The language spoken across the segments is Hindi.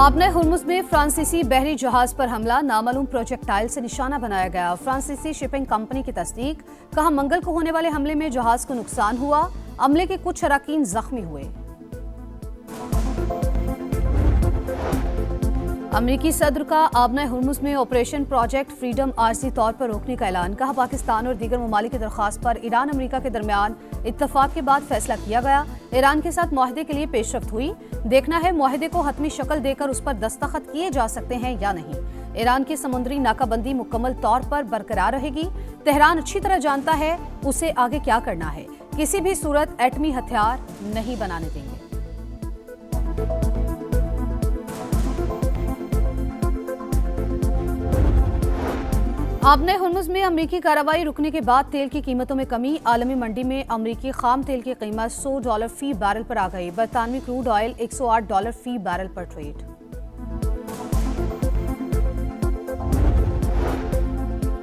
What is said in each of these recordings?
आबने हुर्मुज़ में फ्रांसीसी बहरी जहाज पर हमला, नामालूम प्रोजेक्टाइल से निशाना बनाया गया। फ्रांसीसी शिपिंग कंपनी की तस्दीक, कहा मंगल को होने वाले हमले में जहाज को नुकसान हुआ, अमले के कुछ अरकान जख्मी हुए। अमरीकी सदर का आबना हुर्मुज़ में ऑपरेशन प्रोजेक्ट फ्रीडम आर्जी तौर पर रोकने का ऐलान, कहा पाकिस्तान और दीगर ममालिक की दरख्वास्त पर ईरान अमरीका के दरमियान इत्तफाक के बाद फैसला किया गया। ईरान के साथ मुआहदे के लिए पेशरफ्त हुई, देखना है मुआहदे को हतमी शक्ल देकर उस पर दस्तखत किए जा सकते हैं या नहीं। ईरान की समुद्री नाकाबंदी मुकम्मल तौर पर बरकरार रहेगी। तेहरान अच्छी तरह जानता है उसे आगे क्या करना है, किसी भी सूरत एटमी हथियार नहीं बनाने देंगे। आबने हुर्मुज़ में अमरीकी कार्रवाई रुकने के बाद तेल की कीमतों में कमी, आलमी मंडी में अमरीकी खाम तेल की कीमत $100 फी बैरल पर आ गई। बरतानवी क्रूड ऑयल $108 फी बैरल पर ट्रेड।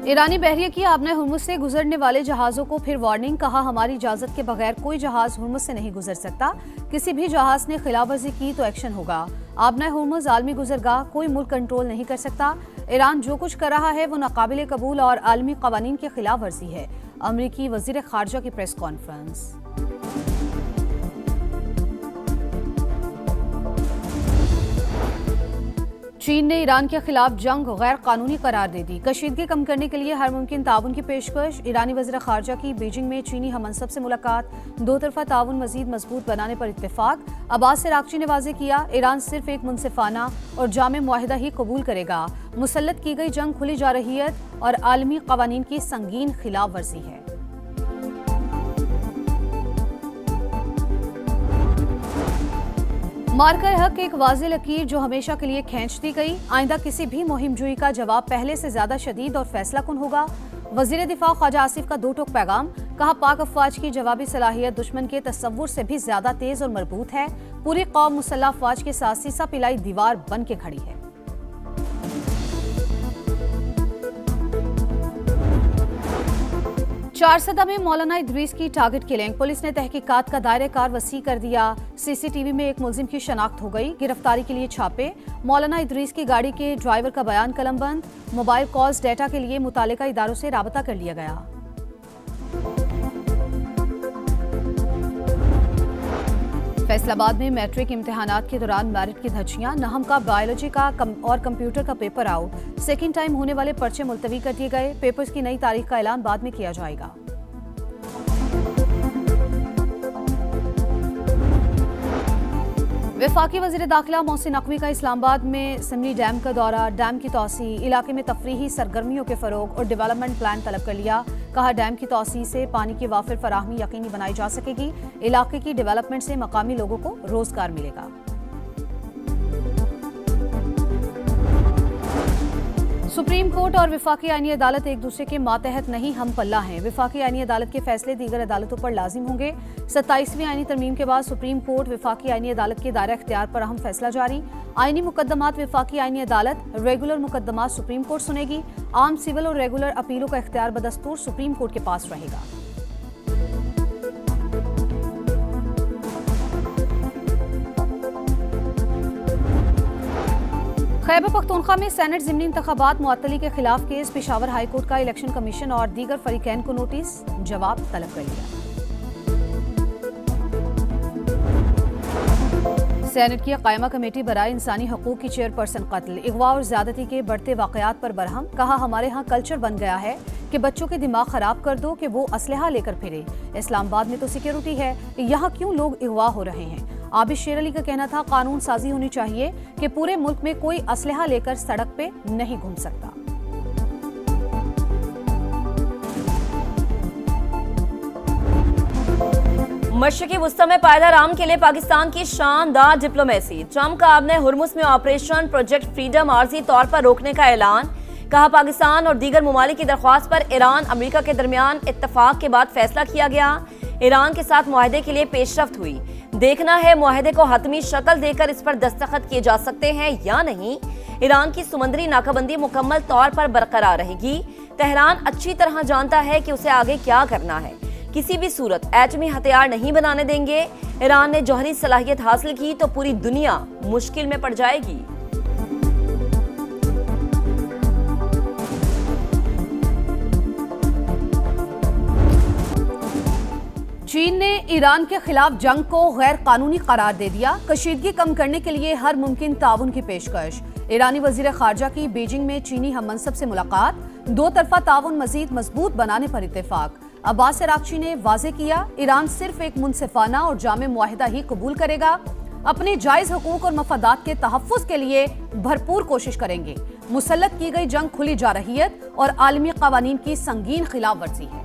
ईरानी बहरिया की आबने हुर्मुज़ से गुजरने वाले जहाज़ों को फिर वार्निंग, कहा हमारी इजाज़त के बगैर कोई जहाज़ हुर्मुज़ से नहीं गुजर सकता, किसी भी जहाज़ ने खिलाफवर्जी की तो एक्शन होगा। आबना हुर्मुज़ आलमी गुजरगाह, कोई मुल्क कंट्रोल नहीं कर सकता। ईरान जो कुछ कर रहा है वो नाकाबिले कबूल और आलमी कवानीन की खिलाफ वर्जी है। अमरीकी वज़ीर ख़ारजा की प्रेस कॉन्फ्रेंस। चीन ने ईरान के खिलाफ जंग गैर कानूनी करार दे दी, कशीदगी कम करने के लिए हर मुमकिन ताउन की पेशकश। ईरानी वज़ीर ख़ारजा की बीजिंग में चीनी हममनसब से मुलाकात, दो तरफा ताउन मज़ीद मजबूत बनाने पर इत्तेफाक। अब्बास अराग़ची ने वाज़ेह किया, ईरान सिर्फ एक मुनसिफाना और जामे मुआहिदा ही कबूल करेगा। मुसल्लत की गई जंग खुली जारहियत और आलमी कवानीन की संगीन खिलाफ वर्जी है। मार्कर हक एक वाज़ेह लकीर जो हमेशा के लिए खींच दी गई। आइंदा किसी भी मुहिम जुई का जवाब पहले से ज्यादा शदीद और फैसला कुन होगा। वज़ीर दिफा ख्वाजा आसिफ का दो टोक पैगाम, कहा पाक अफवाज की जवाबी सलाहियत दुश्मन के तसव्वुर से भी ज्यादा तेज और मजबूत है। पूरी कौम मुसल्लह अफवाज के साथ सीसा पिलाई दीवार बन के खड़ी है। चारसदा में मौलाना इदरीस की टारगेट किलिंग, पुलिस ने तहकीकात का दायरे कार वसी कर दिया। सीसीटीवी में एक मुलजिम की शनाख्त हो गई, गिरफ्तारी के लिए छापे। मौलाना इदरीस की गाड़ी के ड्राइवर का बयान कलमबंद, मोबाइल कॉल्स डेटा के लिए मुतालिका इदारों से राबता कर लिया गया। फैसलाबाद में मैट्रिक इम्तिहानात के दौरान मेरिट की धज्जियां, नहम का, बायोलॉजी का और कंप्यूटर का पेपर आउट। सेकेंड टाइम होने वाले पर्चे मुलतवी कर दिए गए। पेपर्स की नई तारीख का ऐलान बाद में किया जाएगा। वफाकी वज़ीर दाखिला मोहसिन नकवी का इस्लामाबाद में सिमली डैम का दौरा, डैम की तौसी, इलाके में तफरीही सरगर्मियों के फरोग और डेवलपमेंट प्लान तलब कर लिया। कहा डैम की तौसी से पानी की वाफिर फराहमी यकीनी बनाई जा सकेगी। इलाके की डेवलपमेंट से मकामी लोगों को रोजगार मिलेगा। सुप्रीम कोर्ट और वफाकी आईनी अदालत एक दूसरे के मातहत नहीं, हम पल्ला हैं। वफाकी आईनी अदालत के फैसले दीगर अदालतों पर लाजिम होंगे। 27वीं आईनी तरमीम के बाद सुप्रीम कोर्ट वफाकी आईनी अदालत के दायरा इख्तियार पर अहम फैसला जारी। आईनी मुकदमात वफाकी आईनी अदालत, रेगुलर मुकदमात सुप्रीम कोर्ट सुनेगी। आम, सिविल और रेगुलर अपीलों का इख्तियार बदस्तूर सुप्रीम कोर्ट के पास रहेगा। खैबर पख्तूनख्वा में सेनेट ज़िमनी इंतखाबात मुअत्तली के खिलाफ केस, पेशावर हाई कोर्ट का इलेक्शन कमीशन और दीगर फरीकैन को नोटिस, जवाब तलब कर लिया। सेनेट की कायमा कमेटी बराए इंसानी हकूक की चेयरपर्सन कत्ल, अगवा और ज्यादती के बढ़ते वाकयात पर बरहम, कहा हमारे यहाँ कल्चर बन गया है कि बच्चों के दिमाग खराब कर दो कि वो असलहा लेकर फिरे। इस्लामाबाद में तो सिक्योरिटी है, यहाँ क्यों लोग अगवा हो रहे हैं। आबिद शेर अली का कहना था कानून साजी होनी चाहिए कि पूरे मुल्क में कोई असलहा लेकर सड़क पे नहीं घूम सकता। मशरिकी वुस्ता में पायदार आम के लिए पाकिस्तान की शानदार डिप्लोमेसी। ट्रंप का आबने हुर्मुज़ में ऑपरेशन प्रोजेक्ट फ्रीडम आर्जी तौर पर रोकने का ऐलान, कहा पाकिस्तान और दीगर ममालिक की दरख्वास्त पर ईरान अमरीका के दरमियान इत्तफाक के बाद फैसला किया गया। ईरान के साथ मुआहदे के लिए पेशरफ्त हुई, देखना है मुआहदे को हतमी शक्ल देकर इस पर दस्तखत किए जा सकते हैं या नहीं। ईरान की समुद्री नाकाबंदी मुकम्मल तौर पर बरकरार रहेगी। तेहरान अच्छी तरह जानता है कि उसे आगे क्या करना है, किसी भी सूरत एटमी हथियार नहीं बनाने देंगे। ईरान ने जौहरी सलाहियत हासिल की तो पूरी दुनिया मुश्किल में पड़ जाएगी। चीन ने ईरान के खिलाफ जंग को गैर कानूनी करार दे दिया। कशीदगी कम करने के लिए हर मुमकिन ताउन की पेशकश। ईरानी वजीर खारजा की बीजिंग में चीनी हममनसब से मुलाकात। दो तरफा ताउन मजीद मजबूत बनाने पर इत्तेफाक। अब्बास अरागची ने वाजे किया, ईरान सिर्फ एक मुनसिफाना और जामे मुआहिदा ही कबूल करेगा। अपने जायज हुकूक और मफादात के तहफ़्फ़ुज़ के लिए भरपूर कोशिश करेंगे। मुसल्लत की गई जंग खुली जारहियत और आलमी कवानीन की संगीन खिलाफ वर्जी है।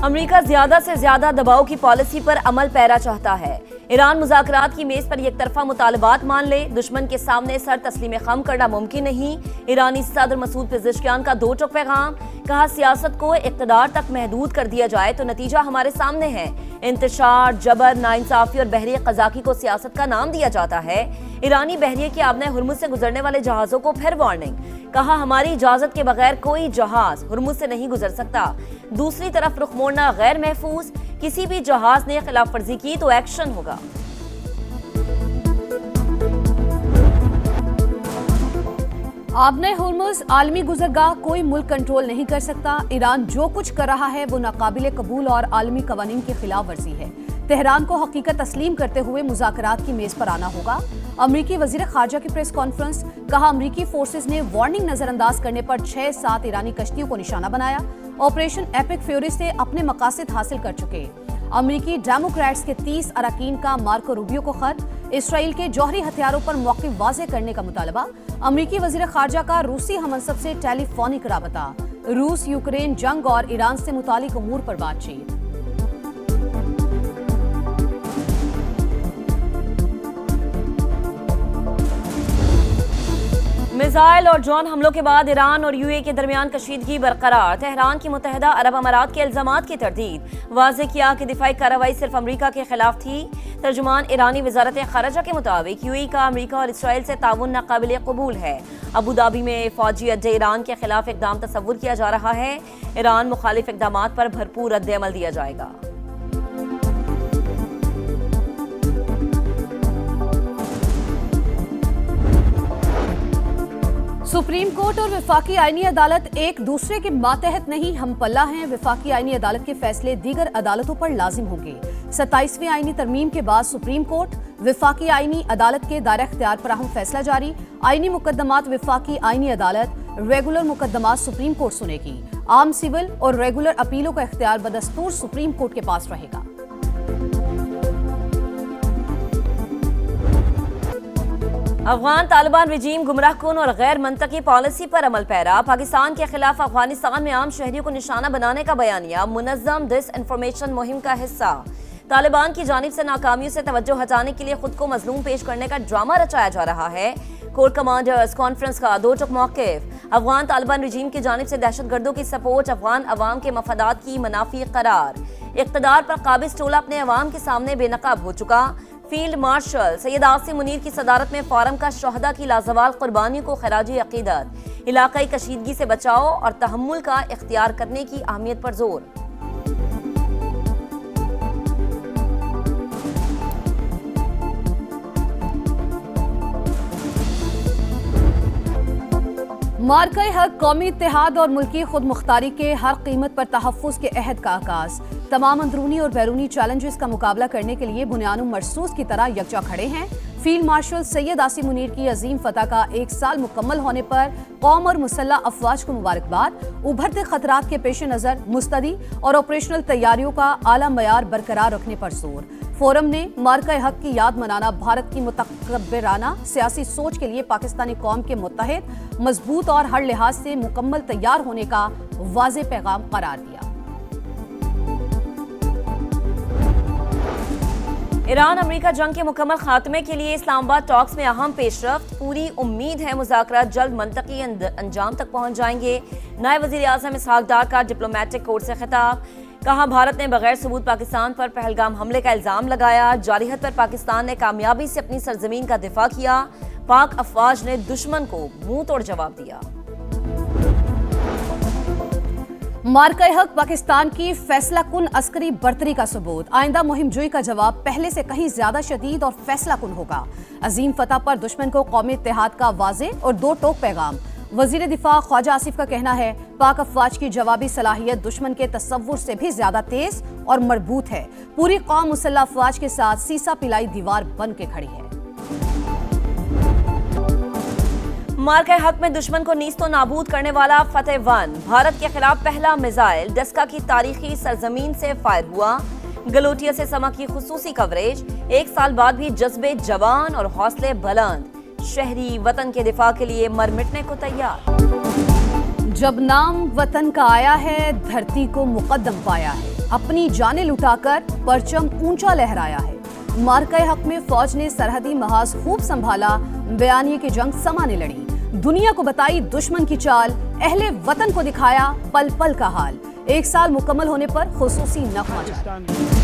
अमेरिका ज्यादा से ज्यादा दबाव की पॉलिसी पर अमल पैरा चाहता है। ईरान मुज़ाकरात की मेज पर एक तरफा मुतालबात मान ले, दुश्मन के सामने सर तस्लीम खम करना मुमकिन नहीं। ईरानी सदर मसूद पेज़ेश्कियान का दो टोक पैगाम। कहा, सियासत को इक़्तिदार तक महदूद कर दिया जाए तो नतीजा हमारे सामने है। इंतशार, जबर, नाइंसाफी और बहरिया क़ज़ाक़ी को सियासत का नाम दिया जाता है। ईरानी बहरिया के आबने हुर्मुज़ से गुजरने वाले जहाज़ों को फिर वार्निंग। कहा, हमारी इजाजत के बगैर कोई जहाज हुर्मुज़ से नहीं गुजर सकता। दूसरी तरफ रुख मोड़ना गैर महफूज। किसी भी जहाज ने खिलाफ वर्जी की तो एक्शन होगा। आबने हुर्मुज़ आलमी गुजरगाह कोई मुल्क कंट्रोल नहीं कर सकता। ईरान जो कुछ कर रहा है वो नाकाबिले कबूल और आलमी कवानीन की खिलाफ वर्जी है। तेहरान को हकीकत तस्लीम करते हुए मुज़ाकरात की मेज पर आना होगा। अमरीकी वजीर खारजा की प्रेस कॉन्फ्रेंस। कहा, अमरीकी फोर्सेज ने वार्निंग नजरअंदाज करने पर 6-7 ईरानी कश्तियों को निशाना बनाया। ऑपरेशन एपिक फ्यूरी से अपने मकासद हासिल कर चुके। अमरीकी डेमोक्रेट्स के 30 अरकान का मार्को रूबियो को खत। इसराइल के जौहरी हथियारों पर मौक़िफ़ वाज़े करने का मुतालबा। अमरीकी वज़ीर ख़ारजा का रूसी हममनसब से टेलीफोनिक राबता। रूस यूक्रेन जंग और ईरान से मुतालिक उमूर पर बातचीत। मिसाइल और ड्रोन हमलों के बाद ईरान और यूएई के दरमियान कशीदगी बरकरार। तेहरान की मुत्तहिदा अरब अमारात के इल्जामात की तरदीद। वाज़े किया कि दिफाई कार्रवाई सिर्फ अमरीका के खिलाफ थी। तर्जुमान ईरानी वजारत खारजा के मुताबिक यूएई का अमरीका और इसराइल से ताउन नाकाबिले कबूल है। अबू धाबी में फौजी अड्डे ईरान के खिलाफ इकदाम तस्वुर किया जा रहा है। ईरान मुखालिफ इकदामात पर भरपूर रद्द-ए-अमल दिया जाएगा। सुप्रीम कोर्ट और विफाकी आईनी अदालत एक दूसरे के मातहत नहीं, हम पल्ला हैं। विफाकी आईनी अदालत के फैसले दीगर अदालतों पर लाजिम होंगे। 27वीं आईनी तरमीम के बाद सुप्रीम कोर्ट विफाकी आईनी अदालत के दायरा इख्तियार पर अहम फैसला जारी। आईनी मुकदमात विफाकी आईनी अदालत, रेगुलर मुकदमात सुप्रीम कोर्ट सुनेगी। आम सिविल और रेगुलर अपीलों का इख्तियार बदस्तूर सुप्रीम कोर्ट के पास रहेगा। अफगान तालिबान रजीम गुमराहकुन और गैर मंतकी पॉलिसी पर अमल पैरा। पाकिस्तान के खिलाफ अफगानिस्तान में आम शहरियों को निशाना बनाने का बयानिया मुनज़्ज़म डिसइंफॉर्मेशन मुहिम का हिस्सा। तालिबान की जानिब से नाकामियों से तवज्जो हटाने के लिए खुद को मजलूम पेश करने का ड्रामा रचाया जा रहा है। कोर कमांडर्स कॉन्फ्रेंस का दो टुक मौक़िफ़। अफगान तालिबान रजीम की जानिब से दहशतगर्दों की सपोर्ट, अफगान अवाम के मफादात की मनाफी करार। इक़्तिदार पर काबिज टोला अपने अवाम के सामने बेनकाब हो चुका। फील्ड मार्शल सैयद आसिम मुनीर की सदारत में फोरम का शहदा की लाजवाल कुर्बानियों को खराजी अकीदत। इलाकाई कशीदगी से बचाव और तहम्मुल का इख्तियार करने की अहमियत पर जोर। मार्का हक कौमी इत्तेहाद और मुल्की खुद मुख्तारी के हर कीमत पर तहफ़्फ़ुज़ के अहद का आगाज। तमाम अंदरूनी और बैरूनी चैलेंजेस का मुकाबला करने के लिए बुनियानुम मरसूस की तरह यकजा खड़े हैं। फील्ड मार्शल सैयद आसिम मुनीर की अजीम फतह का 1 साल मुकम्मल होने पर कौम और मुसल्लह अफवाज को मुबारकबाद। उभरते खतरात के पेश नज़र मुस्तदी और ऑपरेशनल तैयारियों का आला मयार बरकरार रखने पर जोर। फोरम ने मार्का हक की याद मनाना भारत की मुतकब्बिराना सियासी सोच के लिए पाकिस्तानी कौम के मुत्तहिद, मजबूत और हर लिहाज से मुकम्मल तैयार होने का वाज़े पैगाम करार दिया। ईरान अमेरिका जंग के मुकम्मल खात्मे के लिए इस्लामाबाद टॉक्स में अहम पेशरफ्त। पूरी उम्मीद है मुज़ाकरात जल्द मंतकी अंजाम तक पहुंच जाएंगे। नायब वज़ीर आज़म इसहाक डार का डिप्लोमेटिक कोर्ट से खिताब। कहा, भारत ने बगैर सबूत पाकिस्तान पर पहलगाम हमले का इल्जाम लगाया। जारहियत पर पाकिस्तान ने कामयाबी से अपनी सरजमीन का दिफा किया। पाक अफवाज ने दुश्मन को मुंह तोड़ जवाब दिया। मार्का हक पाकिस्तान की फैसला कुन अस्करी बर्तरी का सबूत। आइंदा मुहिम जोई का जवाब पहले से कहीं ज्यादा शदीद और फैसला कुन होगा। अजीम फतह पर दुश्मन को कौमी इत्तेहाद का वाज़े और दो टोक पैगाम। वजीर दिफा ख्वाजा आसिफ का कहना है, पाक अफवाज की जवाबी सलाहियत दुश्मन के तसव्वुर से भी ज्यादा तेज और मजबूत है। पूरी कौम मुसल्लह अफवाज के साथ सीसा पिलाई दीवार बन के खड़ी है। मार्के हक में दुश्मन को नीस्तो नाबूद करने वाला फतेह-1 भारत के खिलाफ पहला मिसाइल डस्का की तारीखी सरजमीन से फायर हुआ। गलोटिया से समा की खुसूसी कवरेज। 1 साल बाद भी जज्बे जवान और हौसले बुलंद, शहरी वतन के दिफा के लिए मर मिटने को तैयार। जब नाम वतन का आया है, धरती को मुकद्दम पाया है, अपनी जानें लुटाकर परचम ऊंचा लहराया है। मार्के हक में फौज ने सरहदी महाज खूब संभाला, बयानिए की जंग समा ने लड़ी। दुनिया को बताई दुश्मन की चाल, अहले वतन को दिखाया पल पल का हाल। 1 साल मुकम्मल होने पर खुसूसी नगमा जारी।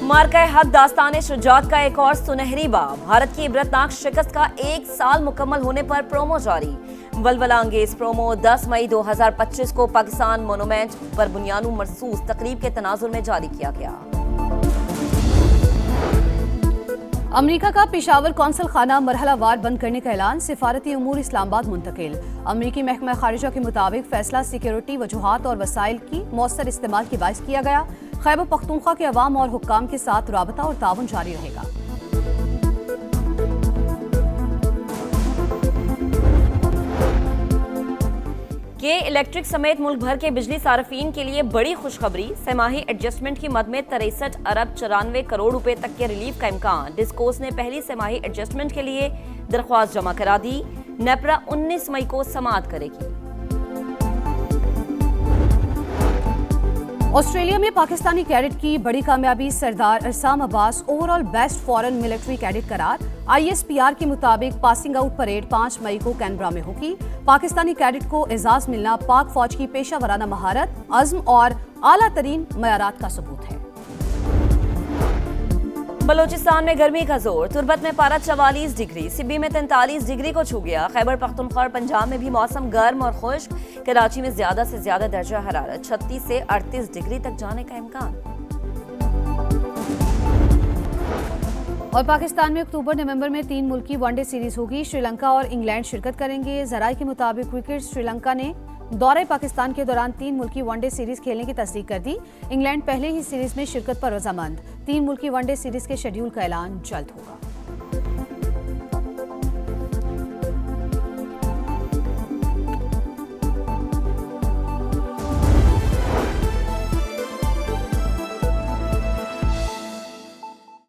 मार्के हक दास्तान शुजात का एक और सुनहरी बाब। भारत की इबरतनाक शिकस्त का 1 साल मुकम्मल होने पर प्रोमो जारी। वलवला अंगेज प्रोमो 10 मई 2025 को पाकिस्तान मोनूमेंट पर बुनियानु मरसूस तकरीब के तनाजुर में जारी किया गया। अमेरिका का पेशावर कौंसल खाना मरहलावार बंद करने का ऐलान, सिफारती उमूर इस्लामाबाद मुंतकिल। अमेरिकी महकमा खारिजा के मुताबिक फैसला सिक्योरिटी वजूहात और वसाइल की मौसर इस्तेमाल के बाइस किया गया। खैबर पख्तूनख्वा के अवाम और हुक्काम के साथ राबता और ताउन जारी रहेगा। के इलेक्ट्रिक समेत मुल्क भर के बिजली सार्फिन के लिए बड़ी खुशखबरी। सेमाही एडजस्टमेंट की मद में 63 अरब 94 करोड़ रुपए तक के रिलीफ का इम्कान। डिस्कोस ने पहली सेमाही एडजस्टमेंट के लिए दरख्वास्त जमा करा दी। नेपरा 19 मई को समाअत करेगी। ऑस्ट्रेलिया में पाकिस्तानी कैडेट की बड़ी कामयाबी, Sardar Arsam Abbas overall best foreign military cadet करार। ISPR के मुताबिक पासिंग आउट परेड 5 मई को कैनबरा में होगी। पाकिस्तानी कैडेट को एजाज मिलना पाक फौज की पेशा वराना महारत, अज़्म और आला तरीन मयारात का सबूत है। बलोचिस्तान में गर्मी का जोर। तुर्बत में पारा 44 डिग्री, सिब्बी में 43 डिग्री को छू गया। खैबर पख्तूनख्वा और पंजाब में भी मौसम गर्म और खुश्क। कराची में ज्यादा से ज्यादा दर्जा हरारत 36 से 38 डिग्री तक जाने का इम्कान। और पाकिस्तान में अक्टूबर नवंबर में 3 मुल्की वनडे सीरीज होगी। श्रीलंका और इंग्लैंड शिरकत करेंगे। जराये के मुताबिक क्रिकेट श्रीलंका ने दौरे पाकिस्तान के दौरान 3 मुल्की वनडे सीरीज खेलने की तस्दीक कर दी। इंग्लैंड पहले ही सीरीज में शिरकत पर रजामंद। 3 मुल्की वनडे सीरीज के शेड्यूल का ऐलान जल्द होगा।